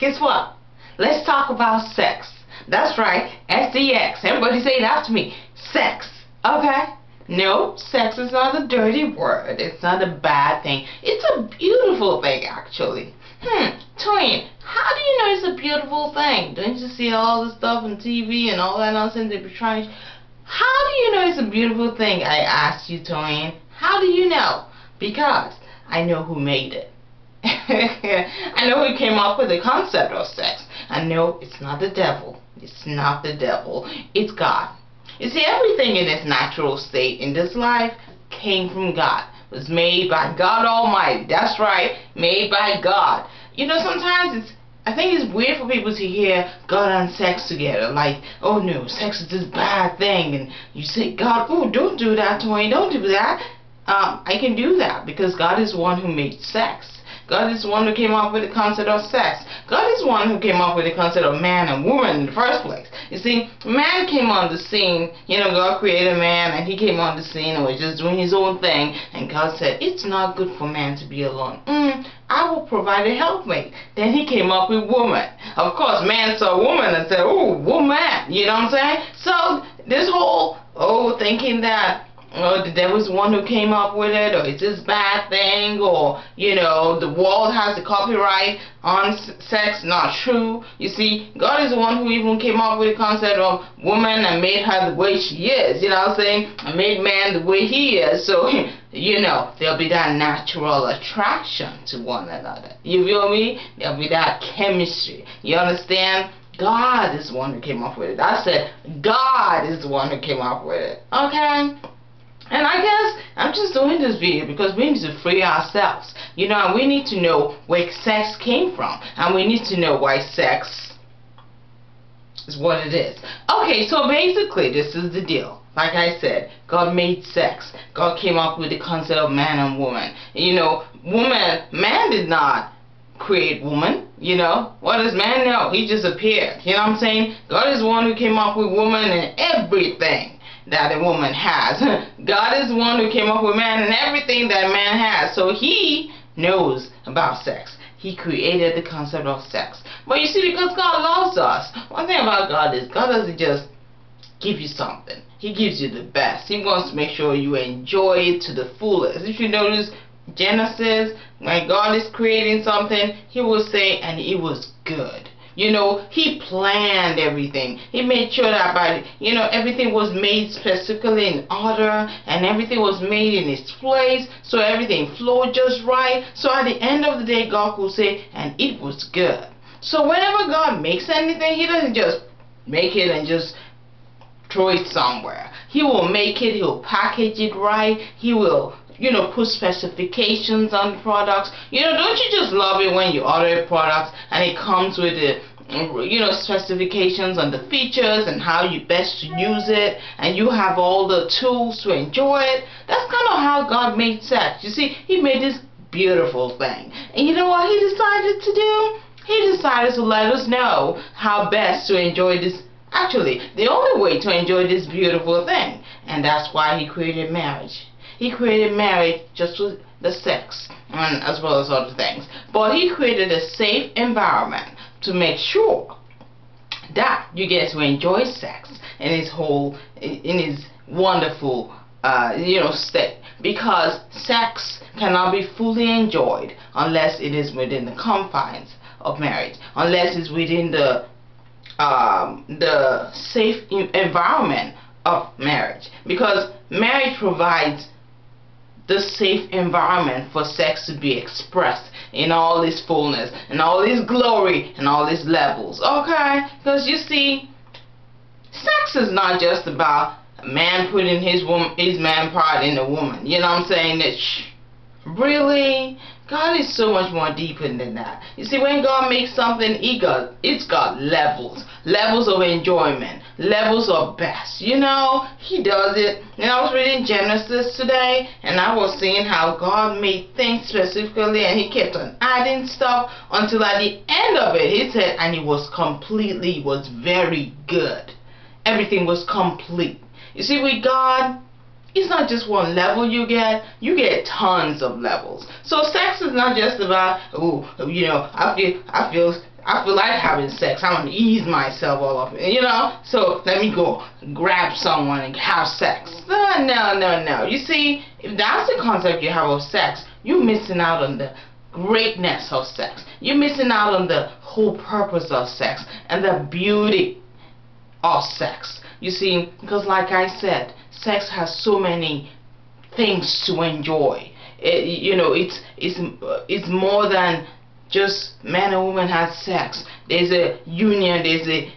guess what? Let's talk about sex. That's right, SEX. Everybody say it after me. Sex. Okay? No, sex is not a dirty word. It's not a bad thing. It's a beautiful thing, actually. Twin, how do you know it's a beautiful thing? Don't you see all the stuff on TV and all that nonsense they be trying? How do you know it's a beautiful thing? I asked you, Twin. How do you know? Because I know who made it. I know who came up with the concept of sex. I know it's not the devil. It's not the devil. It's God. You see, everything in its natural state in this life came from God. It was made by God Almighty. That's right, made by God. You know, sometimes I think it's weird for people to hear God and sex together. Like, oh no, sex is this bad thing. And you say, God, oh, don't do that, Tony. Don't do that. I can do that because God is the one who made sex. God is the one who came up with the concept of sex. God is the one who came up with the concept of man and woman in the first place. You see, man came on the scene. You know, God created man and he came on the scene and was just doing his own thing. And God said, it's not good for man to be alone. I will provide a helpmate. Then he came up with woman. Of course, man saw woman and said, oh, woman. You know what I'm saying? So this whole, thinking that, the devil's the one who came up with it, or it's this bad thing, or, you know, the world has the copyright on sex, not true. You see, God is the one who even came up with the concept of woman and made her the way she is, you know what I'm saying, and made man the way he is, so, you know, there'll be that natural attraction to one another. You feel me? There'll be that chemistry. You understand? God is the one who came up with it. I said, God is the one who came up with it. Okay? And I guess I'm just doing this video because we need to free ourselves. You know, and we need to know where sex came from. And we need to know why sex is what it is. Okay, so basically this is the deal. Like I said, God made sex. God came up with the concept of man and woman. You know, man did not create woman. You know, what does man know? He just appeared. You know what I'm saying? God is the one who came up with woman and everything that a woman has. God is the one who came up with man and everything that man has. So he knows about sex. He created the concept of sex. But you see, because God loves us, one thing about God is God doesn't just give you something. He gives you the best. He wants to make sure you enjoy it to the fullest. If you notice Genesis, when God is creating something, he will say, and it was good. You know, he planned everything. He made sure that everything was made specifically in order, and everything was made in its place, so everything flowed just right. So at the end of the day, God will say, and it was good. So whenever God makes anything, he doesn't just make it and just throw it somewhere. He will make it, he'll package it right, he will put specifications on the products. Don't you just love it when you order products and it comes with the specifications on the features and how you best to use it, and you have all the tools to enjoy it? That's kind of how God made sex. You see, he made this beautiful thing. And you know what he decided to do? He decided to let us know how best to enjoy this. Actually, the only way to enjoy this beautiful thing. And that's why he created marriage. He created marriage just with the sex and as well as other things. But he created a safe environment to make sure that you get to enjoy sex in its wonderful state. Because sex cannot be fully enjoyed unless it is within the confines of marriage, unless it's within the safe environment of marriage. Because marriage provides the safe environment for sex to be expressed in all its fullness and all its glory and all its levels. Okay? Because you see, sex is not just about a man putting his man part in a woman. You know what I'm saying? Really? God is so much more deeper than that. You see, when God makes something, it's got levels. Levels of enjoyment. Levels of best. You know, he does it. And I was reading Genesis today, and I was seeing how God made things specifically, and he kept on adding stuff until at the end of it, he said, and it was very good. Everything was complete. You see, with God, it's not just one level you get tons of levels. So sex is not just about, I feel I feel like having sex. I want to ease myself all of it, So let me go grab someone and have sex. No. You see, if that's the concept you have of sex, you're missing out on the greatness of sex. You're missing out on the whole purpose of sex and the beauty of sex. You see, because like I said, sex has so many things to enjoy. It's more than just man and woman have sex. There's a union, there's a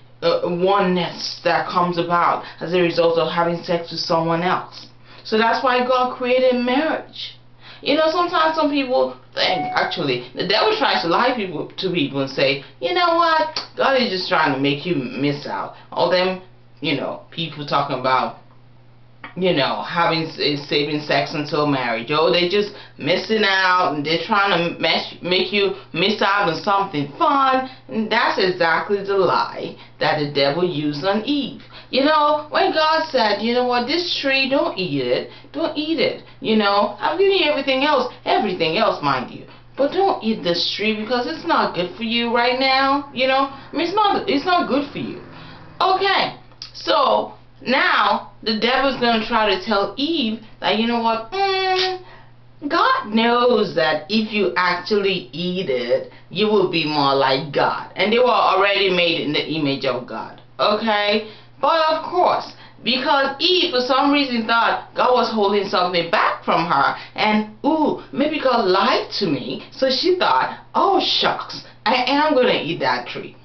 oneness that comes about as a result of having sex with someone else. So that's why God created marriage. Sometimes some people think, actually, the devil tries to lie to people and say, you know what, God is just trying to make you miss out. All them, people talking about, having saving sex until marriage. They're just missing out, and they're trying to make you miss out on something fun. And that's exactly the lie that the devil used on Eve. When God said, you know what, this tree, don't eat it. Don't eat it. I've given you everything else, mind you. But don't eat this tree because it's not good for you right now. It's not good for you. Okay, so now the devil's going to try to tell Eve that, you know what, God knows that if you actually eat it, you will be more like God. And they were already made in the image of God. Okay? But of course, because Eve for some reason thought God was holding something back from her, and maybe God lied to me, so she thought, oh shucks, I am going to eat that tree.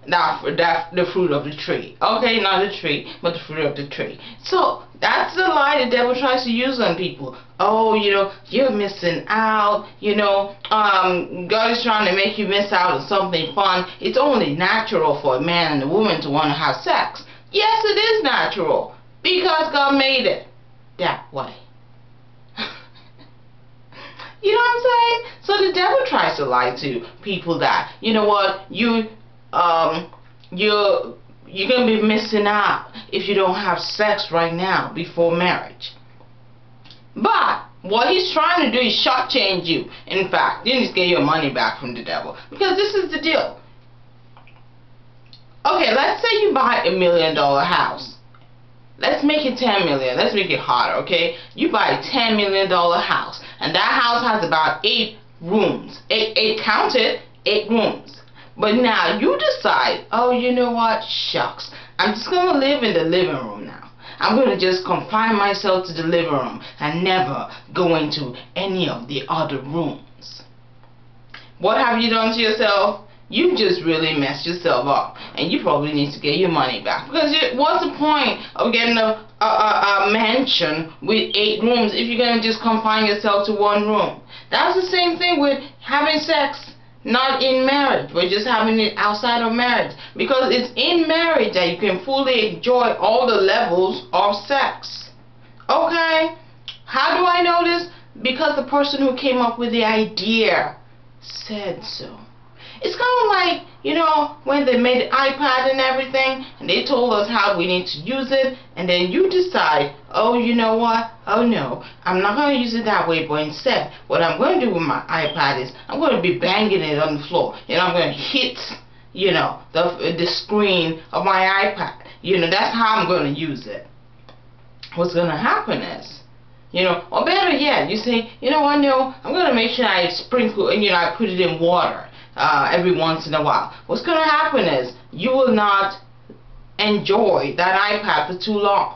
The fruit of the tree. Okay, not the tree, but the fruit of the tree. So that's the lie the devil tries to use on people. Oh, you're missing out. God is trying to make you miss out on something fun. It's only natural for a man and a woman to want to have sex. Yes, it is natural, because God made it that way. You know what I'm saying? So the devil tries to lie to people that, you know what, you're gonna be missing out if you don't have sex right now before marriage. But what he's trying to do is shortchange you. In fact, you need to get your money back from the devil, because this is the deal. Okay, let's say you buy $1 million house. Let's make it 10 million. Let's make it harder, okay? You buy a $10 million house, and that house has about 8 rooms. 8 counted, 8 rooms. But now you decide, oh, you know what, shucks, I'm just going to live in the living room now. I'm going to just confine myself to the living room and never go into any of the other rooms. What have you done to yourself? You just really messed yourself up, and you probably need to get your money back. Because what's the point of getting a mansion with 8 rooms if you're going to just confine yourself to 1 room? That's the same thing with having sex. Not in marriage, but just having it outside of marriage. Because it's in marriage that you can fully enjoy all the levels of sex. Okay? How do I know this? Because the person who came up with the idea said so. It's kind of like, when they made the iPad and everything, and they told us how we need to use it, and then you decide, oh, you know what, oh no, I'm not going to use it that way, but instead, what I'm going to do with my iPad is, I'm going to be banging it on the floor, and I'm going to hit, the screen of my iPad. That's how I'm going to use it. What's going to happen is, or better yet, you say, you know what, no, I'm going to make sure I sprinkle, and I put it in water. Every once in a while. What's going to happen is you will not enjoy that iPad for too long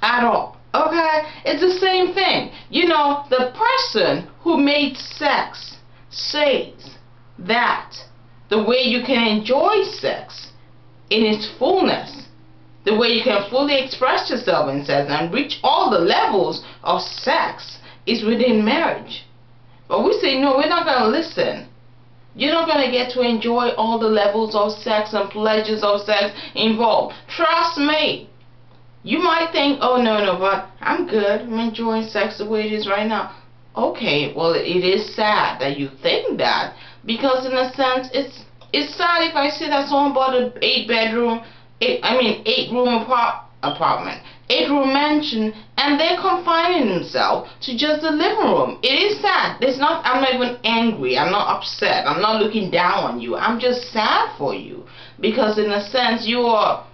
at all. Okay? It's the same thing. The person who made sex says that the way you can enjoy sex in its fullness, the way you can fully express yourself in sex and reach all the levels of sex is within marriage. But we say, no, we're not going to listen. You're not going to get to enjoy all the levels of sex and pleasures of sex involved. Trust me. You might think, oh, no, but I'm good. I'm enjoying sex the way it is right now. Okay, well, it is sad that you think that. Because in a sense, it's sad if I say that someone bought an 8-bedroom, 8-room apartment, 8-room mansion, And they're confining themselves to just the living room. It is sad. I'm not even angry. I'm not upset. I'm not looking down on you. I'm just sad for you. Because in a sense, you are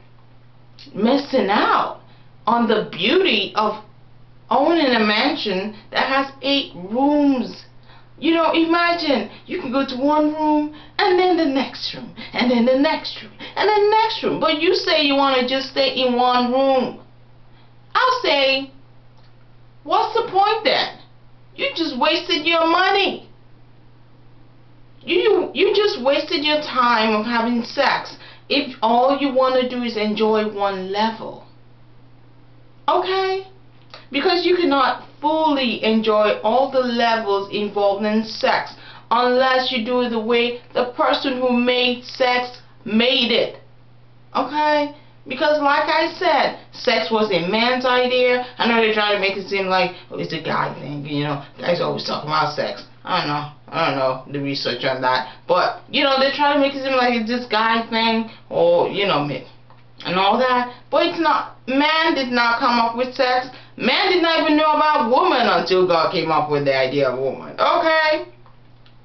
missing out on the beauty of owning a mansion that has 8 rooms. You know, imagine you can go to one room and then the next room and then the next room and then the next room. But you say you want to just stay in one room. I'll say, what's the point then? You just wasted your money. You just wasted your time of having sex if all you want to do is enjoy one level. Okay? Because you cannot fully enjoy all the levels involved in sex unless you do it the way the person who made sex made it. Okay? Because like I said, sex was a man's idea. I know they're trying to make it seem like, oh, it's a guy thing, you know. Guys always talk about sex. I don't know the research on that. But, you know, they're trying to make it seem like it's this guy thing or, you know, and all that. But it's not. Man did not come up with sex. Man did not even know about woman until God came up with the idea of woman. Okay?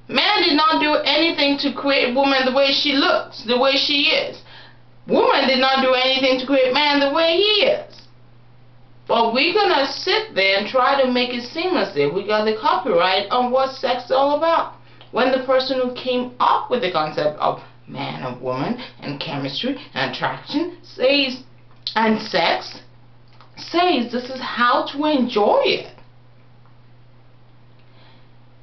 Man did not do anything to create woman the way she looks, the way she is. Woman did not do anything to create man the way he is. But we're going to sit there and try to make it seem as if we got the copyright on what sex is all about. When the person who came up with the concept of man and woman and chemistry and attraction says, and sex, says this is how to enjoy it.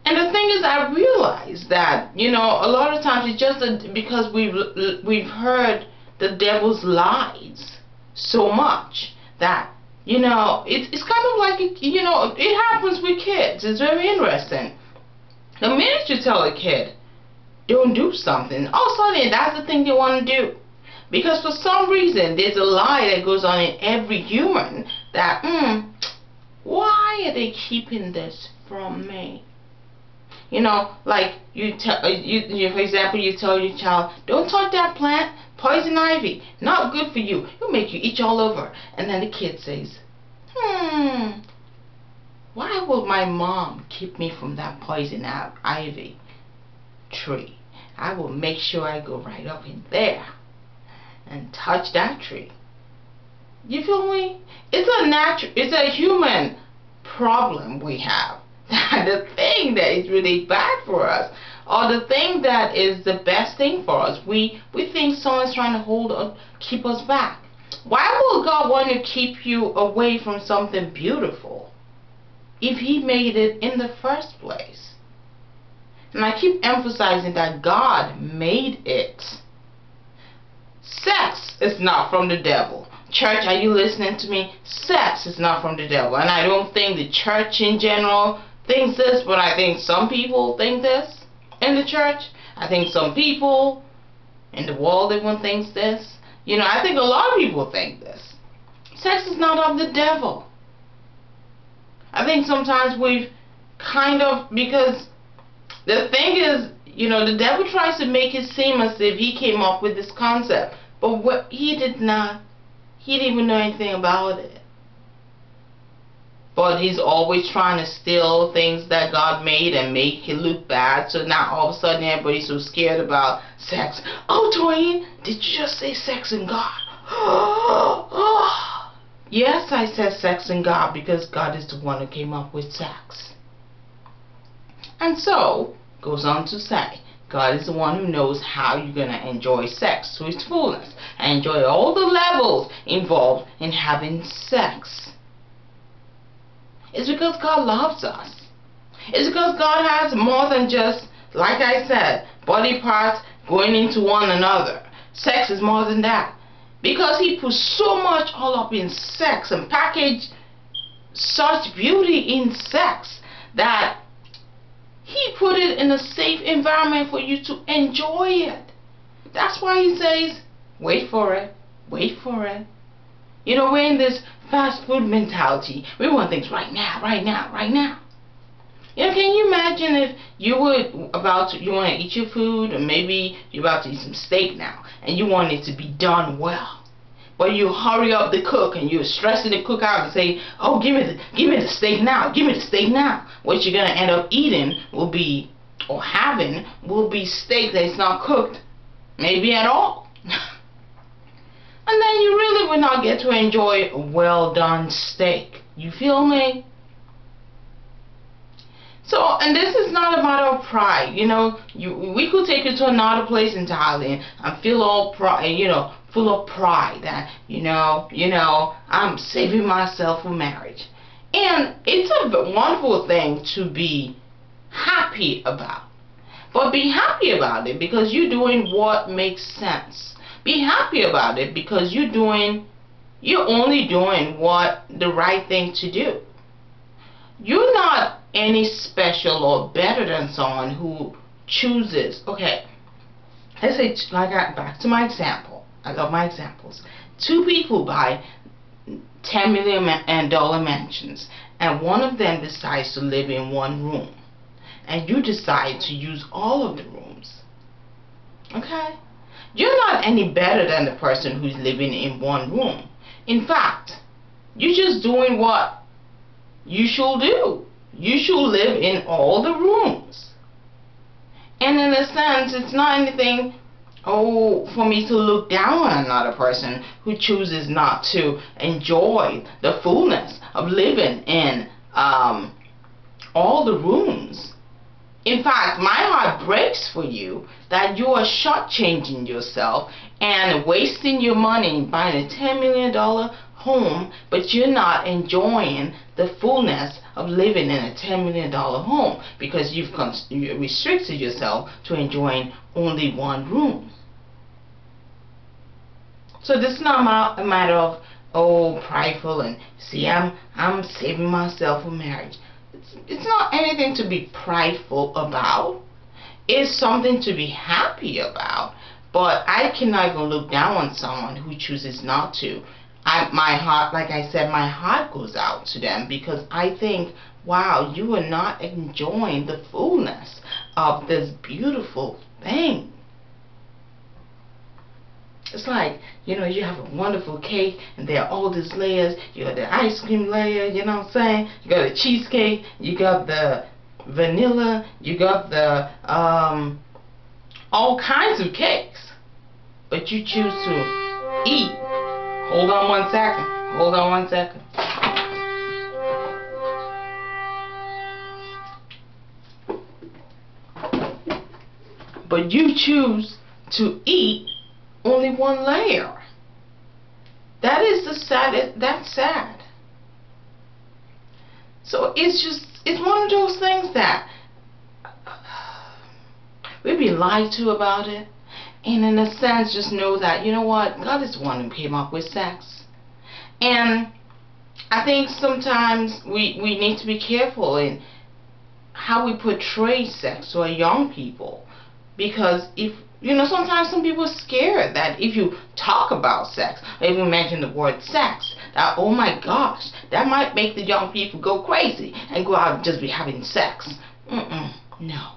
And the thing is, I realize that, you know, a lot of times it's just because we've heard the devil's lies so much that, you know, it's kind of like, you know, it happens with kids. It's very interesting. The minute you tell a kid, don't do something, all of a sudden that's the thing they want to do. Because for some reason, there's a lie that goes on in every human that, why are they keeping this from me? You know, like for example, you tell your child, don't touch that plant, poison ivy, not good for you, it'll make you itch all over. And then the kid says, why will my mom keep me from that poison ivy tree? I will make sure I go right up in there and touch that tree. You feel me? It's a human problem we have. The thing that is really bad for us, or the thing that is the best thing for us, we think someone's trying to keep us back. Why would God want to keep you away from something beautiful if He made it in the first place? And I keep emphasizing that God made it. Sex is not from the devil. Church, are you listening to me? Sex is not from the devil. And I don't think the church in general thinks this, but I think some people think this in the church. I think some people in the world even thinks this. You know, I think a lot of people think this. Sex is not of the devil. I think sometimes we've kind of, because the thing is, you know, the devil tries to make it seem as if he came up with this concept, but what he did not. He didn't even know anything about it. But he's always trying to steal things that God made and make it look bad. So now all of a sudden everybody's so scared about sex. Oh, Toyin, did you just say sex and God? Yes, I said sex and God because God is the one who came up with sex. And so, goes on to say, God is the one who knows how you're going to enjoy sex to its fullness and enjoy all the levels involved in having sex. It's because God loves us. It's because God has more than just, like I said, body parts going into one another. Sex is more than that. Because He put so much all up in sex and packaged such beauty in sex that He put it in a safe environment for you to enjoy it. That's why He says, wait for it, wait for it. You know, we're in this fast food mentality. We want things right now, right now, right now. You know, can you imagine if you want to eat your food, or maybe you're about to eat some steak now, and you want it to be done well. but you hurry up the cook and you're stressing the cook out and say, oh, give me the steak now, give me the steak now. What you're gonna end up eating will be, or having, will be steak that's not cooked, maybe at all. And then you really will not get to enjoy a well done steak. You feel me? So, and this is not a matter of pride. You know, we could take you to another place entirely and feel all pride, you know, full of pride that, you know, I'm saving myself for marriage. And it's a wonderful thing to be happy about. But be happy about it because you're doing what makes sense. Be happy about it because you're only doing what the right thing to do. You're not any special or better than someone who chooses. Okay, let's say, back to my example. I love my examples. Two people buy $10 million mansions, and one of them decides to live in one room, and you decide to use all of the rooms. Okay? You're not any better than the person who's living in one room. In fact, you're just doing what you should do. You should live in all the rooms. And in a sense, it's not anything, for me to look down on another person who chooses not to enjoy the fullness of living in all the rooms. In fact, my heart breaks for you that you are shortchanging yourself and wasting your money buying a $10 million home, but you're not enjoying the fullness of living in a $10 million home because you've restricted yourself to enjoying only one room. So this is not a matter of, prideful and, see, I'm saving myself for marriage. It's not anything to be prideful about. It's something to be happy about. But I cannot even look down on someone who chooses not to. My heart, like I said, my heart goes out to them because I think, wow, you are not enjoying the fullness of this beautiful thing. It's like, you know, you have a wonderful cake and there are all these layers. You got the ice cream layer, you know what I'm saying? You got the cheesecake, you got the vanilla, you got the all kinds of cakes. But you choose to eat. Hold on one second. Hold on one second. But you choose to eat only one layer. That is the saddest. That's sad. So it's one of those things that we've been lied to about it. And in a sense, just know that, you know what, God is the one who came up with sex. And I think sometimes we need to be careful in how we portray sex to our young people. Because sometimes some people are scared that if you talk about sex, or even mention the word sex, that, oh my gosh, that might make the young people go crazy and go out and just be having sex. No.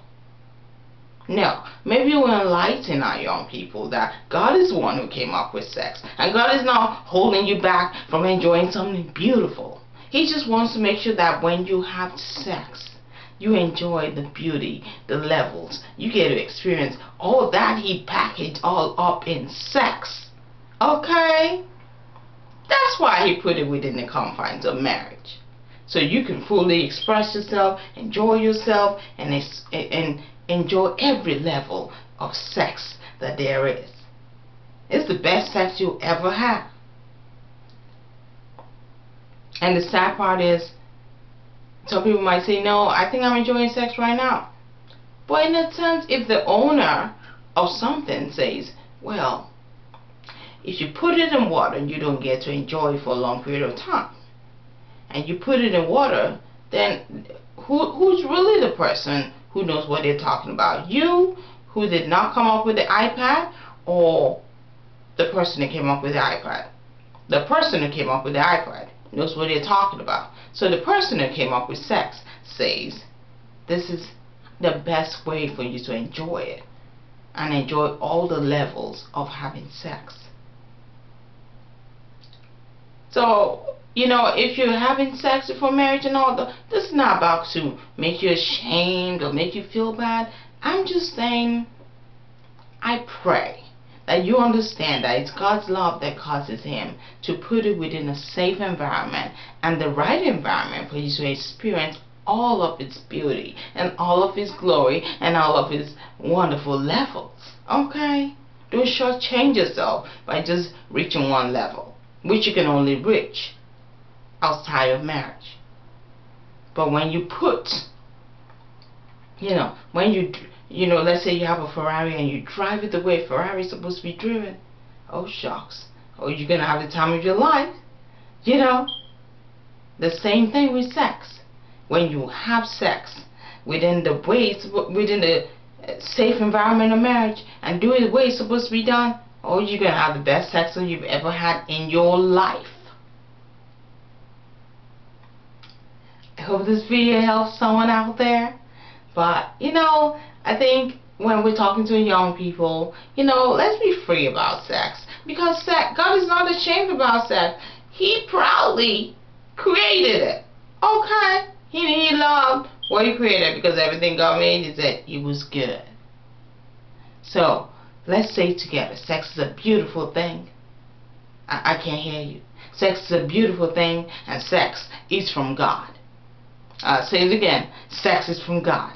No, maybe we'll enlighten our young people that God is the one who came up with sex. And God is not holding you back from enjoying something beautiful. He just wants to make sure that when you have sex, you enjoy the beauty, the levels. You get to experience all that He packaged all up in sex. Okay? That's why He put it within the confines of marriage. So you can fully express yourself, enjoy yourself, and enjoy every level of sex that there is. It's the best sex you'll ever have. And the sad part is, some people might say, no, I think I'm enjoying sex right now. But in a sense, if the owner of something says, well, if you put it in water, you don't get to enjoy it for a long period of time. And you put it in water, then who's really the person who knows what they're talking about? You, who did not come up with the iPad, or the person that came up with the iPad? The person who came up with the iPad knows what they're talking about. So the person who came up with sex says, this is the best way for you to enjoy it and enjoy all the levels of having sex. So, you know, if you're having sex before marriage and all, this is not about to make you ashamed or make you feel bad. I'm just saying, I pray that you understand that it's God's love that causes Him to put it within a safe environment and the right environment for you to experience all of its beauty and all of His glory and all of His wonderful levels. Okay? Don't shortchange yourself by just reaching one level, which you can only reach outside of marriage. But when you put, when you let's say you have a Ferrari and you drive it the way Ferrari is supposed to be driven, oh shucks, oh, you're gonna have the time of your life. The same thing with sex. When you have sex within the safe environment of marriage and do it the way it's supposed to be done, oh, you're gonna have the best sex you've ever had in your life. I hope this video helps someone out there. But I think when we're talking to young people, let's be free about sex, because God is not ashamed about sex. He proudly created it. Okay? He loved what He created, because everything God made, is that it was good. So let's say together, sex is a beautiful thing. I can't hear you. Sex is a beautiful thing, and sex is from God. Say it again. Sex is from God.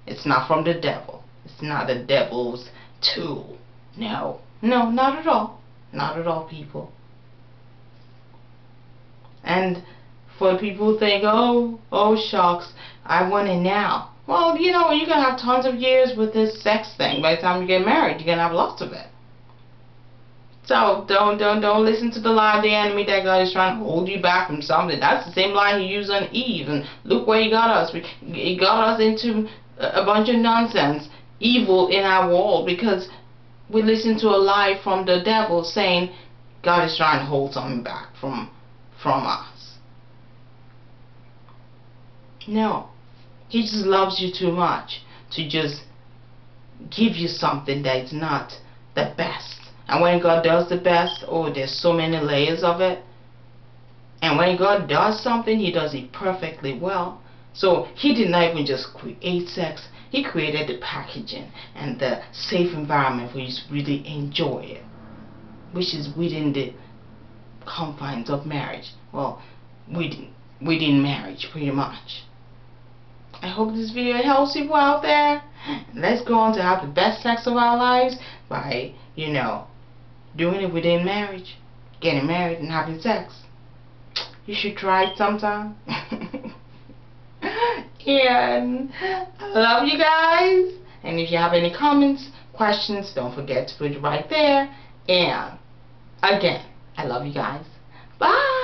It's not from the devil. It's not the devil's tool. No, not at all. Not at all, people. And for people who think, oh shucks, I want it now. Well, you're gonna have tons of years with this sex thing. By the time you get married, you're gonna have lots of it. So don't listen to the lie of the enemy that God is trying to hold you back from something. That's the same lie He used on Eve, and look where He got us. He got us into a bunch of nonsense, evil in our world, because we listen to a lie from the devil saying God is trying to hold something back from us. No, He just loves you too much to just give you something that is not the best. And when God does the best, oh, there's so many layers of it. And when God does something, He does it perfectly well. So He did not even just create sex. He created the packaging and the safe environment for you to really enjoy it, which is within the confines of marriage. Well, within marriage, pretty much. I hope this video helps people out there. Let's go on to have the best sex of our lives by, doing it within marriage, getting married and having sex. You should try it sometime. And I love you guys. And if you have any comments, questions, don't forget to put it right there. And again, I love you guys. Bye.